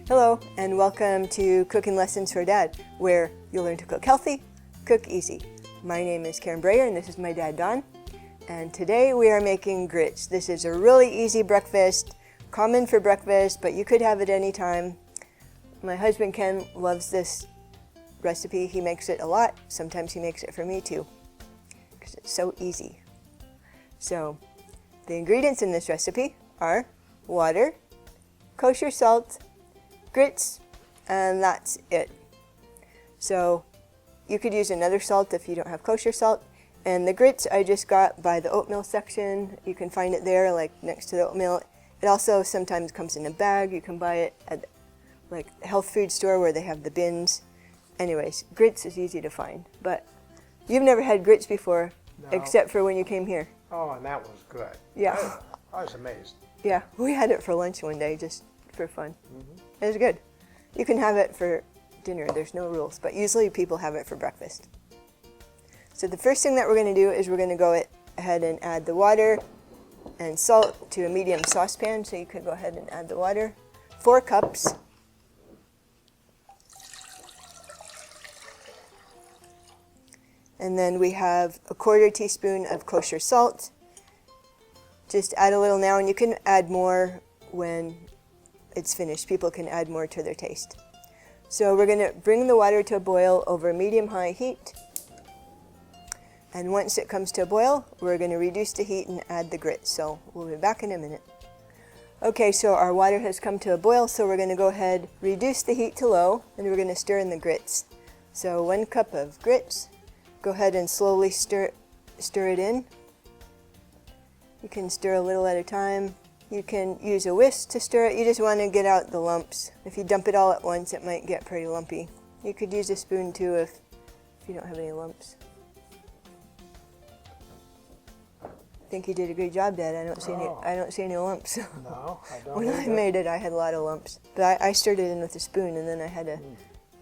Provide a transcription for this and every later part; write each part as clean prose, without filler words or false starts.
Hello, and welcome to Cooking Lessons for Dad, where you'll learn to cook healthy, cook easy. My name is Karen Breyer, and this is my dad, Don. And today we are making grits. This is a really easy breakfast, common for breakfast, but you could have it anytime. My husband Ken loves this recipe. He makes it a lot. Sometimes he makes it for me too, because it's so easy. So, the ingredients in this recipe are water, kosher salt, grits, and that's it. So you could use another salt if you don't have kosher salt. And the grits I just got by the oatmeal section. You can find it there, like next to the oatmeal. It also sometimes comes in a bag. You can buy it at like the health food store where they have the bins. Anyways, grits is easy to find. But you've never had grits before, No. except for when you came here. Oh, and that was good. Yeah. I was amazed. Yeah, we had it for lunch one day just for fun. Mm-hmm. It was good. You can have it for dinner, there's no rules, but usually people have it for breakfast. So the first thing that we're going to do is we're going to go ahead and add the water and salt to a medium saucepan. So you could go ahead and add the water. 4 cups. And then we have a 1/4 teaspoon of kosher salt. Just add a little now, and you can add more when it's finished. People can add more to their taste. So we're going to bring the water to a boil over medium-high heat. And once it comes to a boil, we're going to reduce the heat and add the grits. So we'll be back in a minute. Okay, so our water has come to a boil, so we're going to go ahead, reduce the heat to low, and we're going to stir in the grits. So 1 cup of grits. Go ahead and slowly stir it in. You can stir a little at a time. You can use a whisk to stir it. You just want to get out the lumps. If you dump it all at once, it might get pretty lumpy. You could use a spoon too if you don't have any lumps. I think you did a good job, Dad. I don't see any lumps. No, I don't. When I made it, I had a lot of lumps. But I stirred it in with a spoon, and then I had to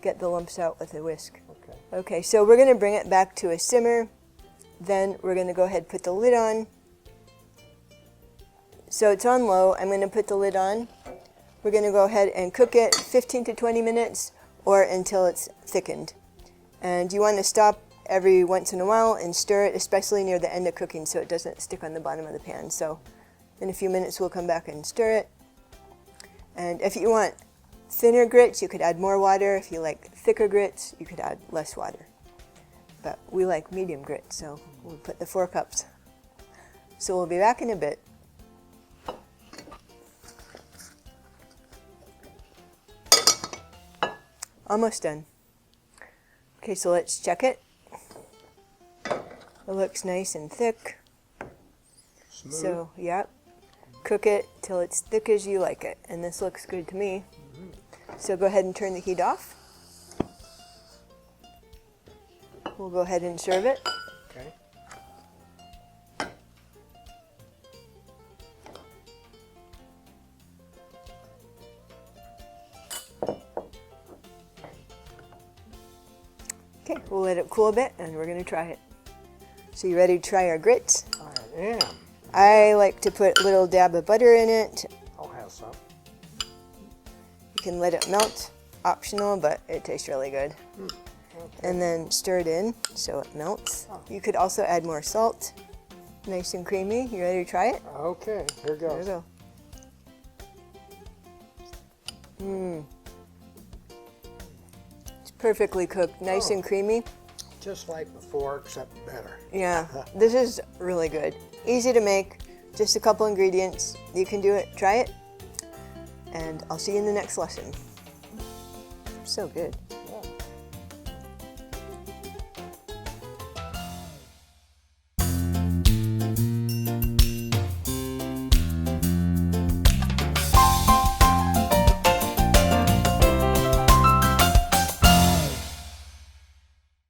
get the lumps out with a whisk. Okay. Okay, so we're going to bring it back to a simmer. Then we're going to go ahead and put the lid on. So it's on low. I'm going to put the lid on. We're going to go ahead and cook it 15 to 20 minutes or until it's thickened. And you want to stop every once in a while and stir it, especially near the end of cooking so it doesn't stick on the bottom of the pan. So in a few minutes we'll come back and stir it. And if you want thinner grits, you could add more water. If you like thicker grits, you could add less water. But we like medium grits, so we'll put the 4 cups. So we'll be back in a bit. Almost done. Okay, so let's check it. It looks nice and thick. Smooth. So, yeah, cook it till it's thick as you like it. And this looks good to me. So go ahead and turn the heat off. We'll go ahead and serve it. Okay. Okay, we'll let it cool a bit and we're going to try it. So you ready to try our grits? I am. I like to put a little dab of butter in it. I'll have some. You can let it melt, optional, but it tastes really good. Okay. And then stir it in so it melts. Oh. You could also add more salt. Nice and creamy. You ready to try it? Okay, here There goes. we go. It's perfectly cooked, nice and creamy. Just like before, except better. Yeah, this is really good. Easy to make, just a couple ingredients. You can do it, try it, and I'll see you in the next lesson. So good.